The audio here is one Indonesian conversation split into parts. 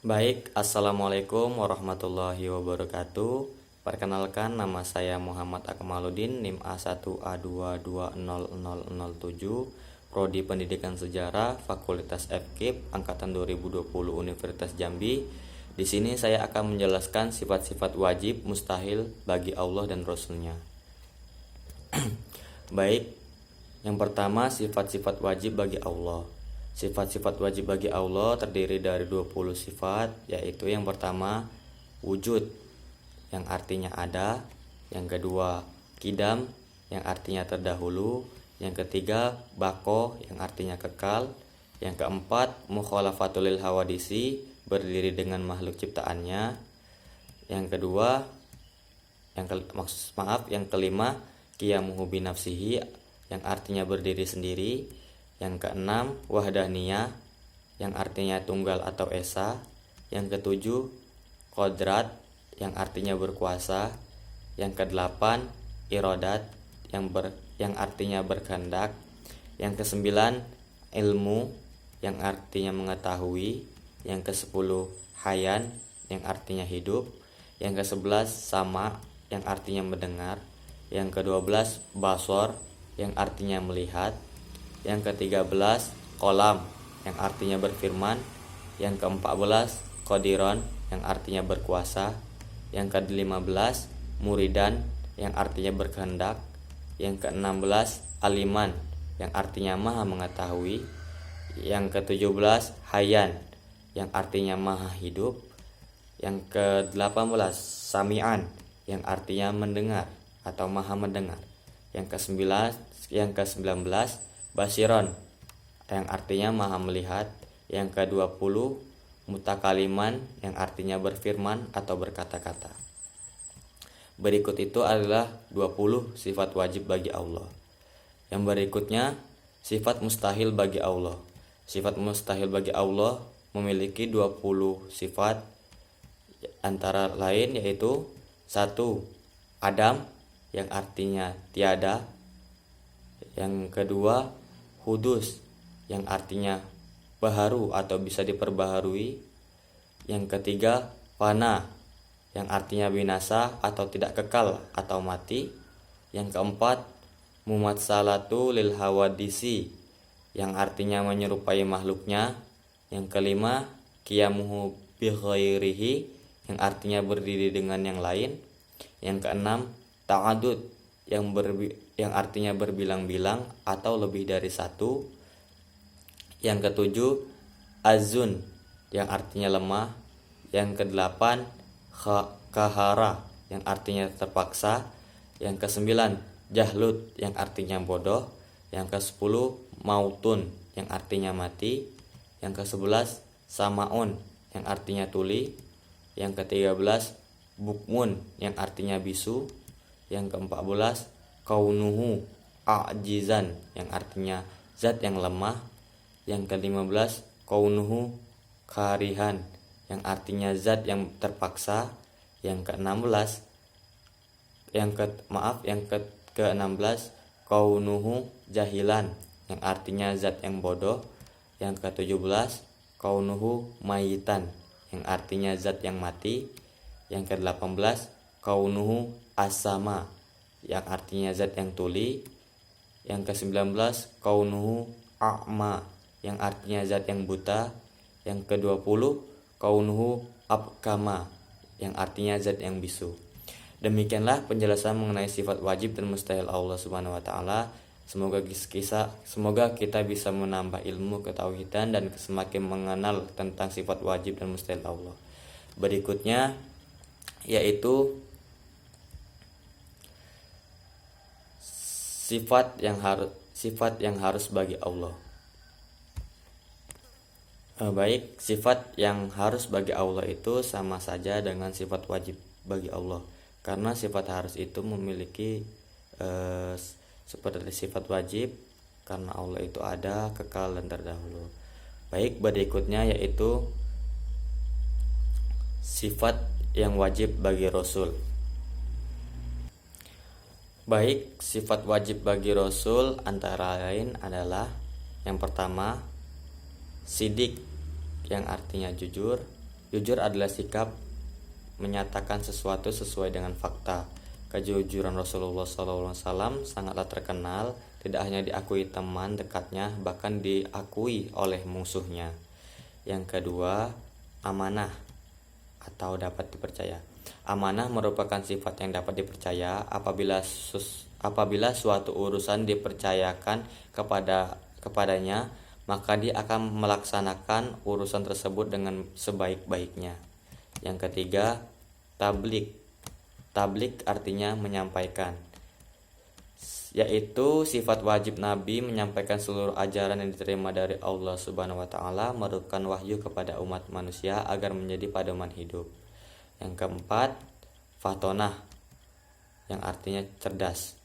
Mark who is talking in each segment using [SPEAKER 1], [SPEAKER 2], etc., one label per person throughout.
[SPEAKER 1] Baik, Assalamualaikum warahmatullahi wabarakatuh. Perkenalkan, nama saya Muhammad Akmaluddin, NIM A1A220007, Prodi Pendidikan Sejarah, Fakultas FKIP, Angkatan 2020 Universitas Jambi. Di sini saya akan menjelaskan sifat-sifat wajib mustahil bagi Allah dan Rasul-Nya. Baik, yang pertama sifat-sifat wajib bagi Allah. Sifat-sifat wajib bagi Allah terdiri dari 20 sifat, yaitu yang pertama wujud, yang artinya ada. Yang kedua qidam, yang artinya terdahulu. Yang ketiga baqo, yang artinya kekal. Yang keempat mukhalafatul lil hawadisi, berdiri dengan makhluk ciptaannya. Yang kedua yang kelima qiyamuhu binafsihi, yang artinya berdiri sendiri. Yang keenam wahdaniyah, yang artinya tunggal atau esa. Yang ketujuh qodrat, yang artinya berkuasa. Yang kedelapan iradat, yang artinya berkehendak. Yang kesembilan ilmu, yang artinya mengetahui. Yang kesepuluh hayan, yang artinya hidup. Yang kesebelas sama, yang artinya mendengar. Yang kedua belas basor, yang artinya melihat. Yang ke-13 kolam, yang artinya berfirman. Yang ke-14 qadiron, yang artinya berkuasa. Yang ke-15 muridan, yang artinya berkehendak. Yang ke-16 aliman, yang artinya maha mengetahui. Yang ke-17 hayan, yang artinya maha hidup. Yang ke-18 sami'an, yang artinya mendengar atau maha mendengar. Yang ke-19 basiron, yang artinya maha melihat. Yang ke-20 mutakaliman, yang artinya berfirman atau berkata-kata. Berikut itu adalah 20 sifat wajib bagi Allah. Yang berikutnya sifat mustahil bagi Allah. Sifat mustahil bagi Allah memiliki 20 sifat, antara lain yaitu 1. Adam, yang artinya tiada. Yang kedua hudus, yang artinya baharu atau bisa diperbaharui. Yang ketiga fana, yang artinya binasa atau tidak kekal atau mati. Yang keempat mumatsalatu lil hawadisi, yang artinya menyerupai makhluknya. Yang kelima qiyamuhu bi ghairihi, yang artinya berdiri dengan yang lain. Yang keenam ta'adud, yang artinya berbilang-bilang atau lebih dari satu. Yang ketujuh azun, yang artinya lemah. Yang kedelapan kahara, yang artinya terpaksa. Yang kesembilan jahlut, yang artinya bodoh. Yang kesepuluh mautun, yang artinya mati. Yang kesebelas samaun, yang artinya tuli. Yang ke-13 bukmun, yang artinya bisu. Yang ke-14 kaunuhu a'jizan, yang artinya zat yang lemah. Yang ke-15 kaunuhu karihan, yang artinya zat yang terpaksa. Yang ke-16 kaunuhu jahilan, yang artinya zat yang bodoh. Yang ke-17 kaunuhu mayitan, yang artinya zat yang mati. Yang ke-18 kaunuhu asama, yang artinya zat yang tuli. Yang ke-19 kaunuhu a'ma, yang artinya zat yang buta. Yang ke-20 kaunuhu abkama, yang artinya zat yang bisu. Demikianlah penjelasan mengenai sifat wajib dan mustahil Allah Subhanahu wa taala. Semoga kita bisa menambah ilmu ketauhidan dan semakin mengenal tentang sifat wajib dan mustahil Allah. Berikutnya yaitu sifat yang harus bagi Allah. Baik, sifat yang harus bagi Allah itu sama saja dengan sifat wajib bagi Allah, karena sifat harus itu memiliki seperti sifat wajib, karena Allah itu ada, kekal dan terdahulu. Baik, berikutnya yaitu sifat yang wajib bagi Rasul. Baik, sifat wajib bagi Rasul antara lain adalah yang pertama sidik, yang artinya jujur. Jujur adalah sikap menyatakan sesuatu sesuai dengan fakta. Kejujuran Rasulullah SAW sangatlah terkenal, tidak hanya diakui teman dekatnya, bahkan diakui oleh musuhnya. Yang kedua, amanah atau dapat dipercaya. Amanah merupakan sifat yang dapat dipercaya apabila suatu urusan dipercayakan kepadanya, maka dia akan melaksanakan urusan tersebut dengan sebaik-baiknya. Yang ketiga, tablik. Tablik artinya menyampaikan, yaitu sifat wajib Nabi menyampaikan seluruh ajaran yang diterima dari Allah Subhanahu wa taala, merupakan wahyu kepada umat manusia agar menjadi pedoman hidup. Yang keempat, fatonah, yang artinya cerdas.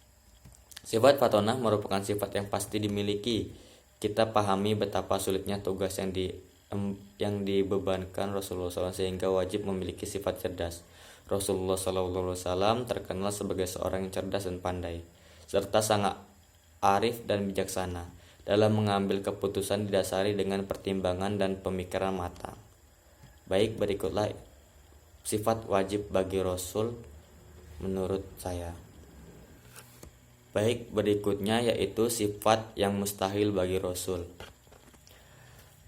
[SPEAKER 1] Sifat fatonah merupakan sifat yang pasti dimiliki. Kita pahami betapa sulitnya tugas yang dibebankan Rasulullah SAW sehingga wajib memiliki sifat cerdas. Rasulullah SAW terkenal sebagai seorang yang cerdas dan pandai, serta sangat arif dan bijaksana. Dalam mengambil keputusan didasari dengan pertimbangan dan pemikiran matang. Baik, berikutlah sifat wajib bagi Rasul menurut saya. Baik, berikutnya yaitu sifat yang mustahil bagi Rasul.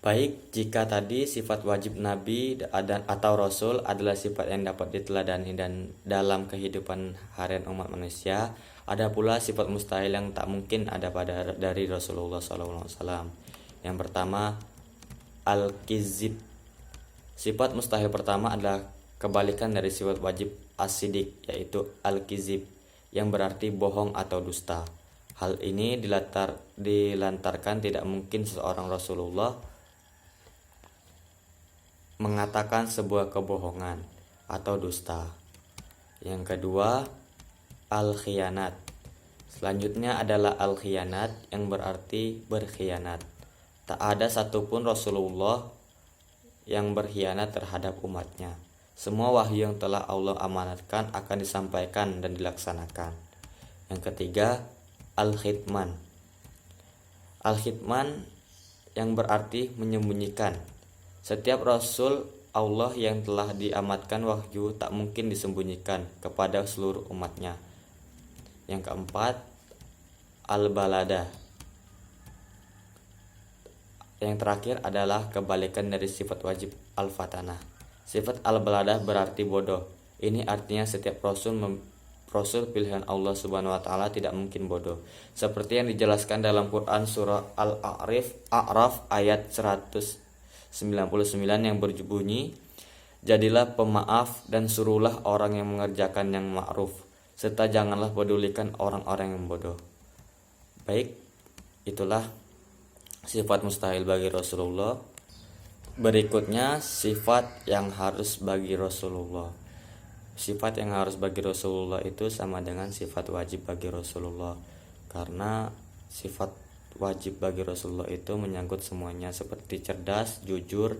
[SPEAKER 1] Baik, jika tadi sifat wajib Nabi atau Rasul adalah sifat yang dapat diteladani dan dalam kehidupan harian umat manusia, ada pula sifat mustahil yang tak mungkin ada dari Rasulullah SAW. Yang pertama, al-kizib. Sifat mustahil pertama adalah kebalikan dari sifat wajib as-sidik, yaitu al-kizib, yang berarti bohong atau dusta. Hal ini dilantarkan tidak mungkin seorang Rasulullah mengatakan sebuah kebohongan atau dusta. Yang kedua, al-khiyanat. Selanjutnya adalah al-khiyanat, yang berarti berkhianat. Tak ada satupun Rasulullah yang berkhianat terhadap umatnya. Semua wahyu yang telah Allah amanatkan akan disampaikan dan dilaksanakan. Yang ketiga, al-khitman. Al-khitman yang berarti menyembunyikan. Setiap Rasul Allah yang telah diamatkan wahyu tak mungkin disembunyikan kepada seluruh umatnya. Yang keempat, al-balada. Yang terakhir adalah kebalikan dari sifat wajib al-fatanah. Sifat al-balada berarti bodoh. Ini artinya setiap Rasul pilihan Allah Subhanahu wa taala tidak mungkin bodoh. Seperti yang dijelaskan dalam Quran surah Al-A'raf ayat 199 yang berbunyi, jadilah pemaaf dan suruhlah orang yang mengerjakan yang ma'ruf, serta janganlah pedulikan orang-orang yang bodoh. Baik, itulah sifat mustahil bagi Rasulullah. Berikutnya sifat yang harus bagi Rasulullah. Sifat yang harus bagi Rasulullah itu sama dengan sifat wajib bagi Rasulullah, karena sifat wajib bagi Rasulullah itu menyangkut semuanya, seperti cerdas, jujur,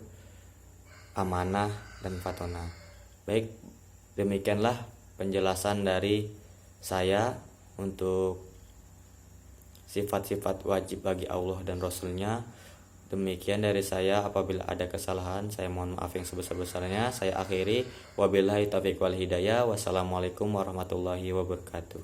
[SPEAKER 1] amanah, dan fatonah. Baik, demikianlah penjelasan dari saya untuk sifat-sifat wajib bagi Allah dan Rasulnya. Demikian dari saya. Apabila ada kesalahan, saya mohon maaf yang sebesar-besarnya. Saya akhiri, wabillahi taufiq wal hidayah. Wassalamualaikum warahmatullahi wabarakatuh.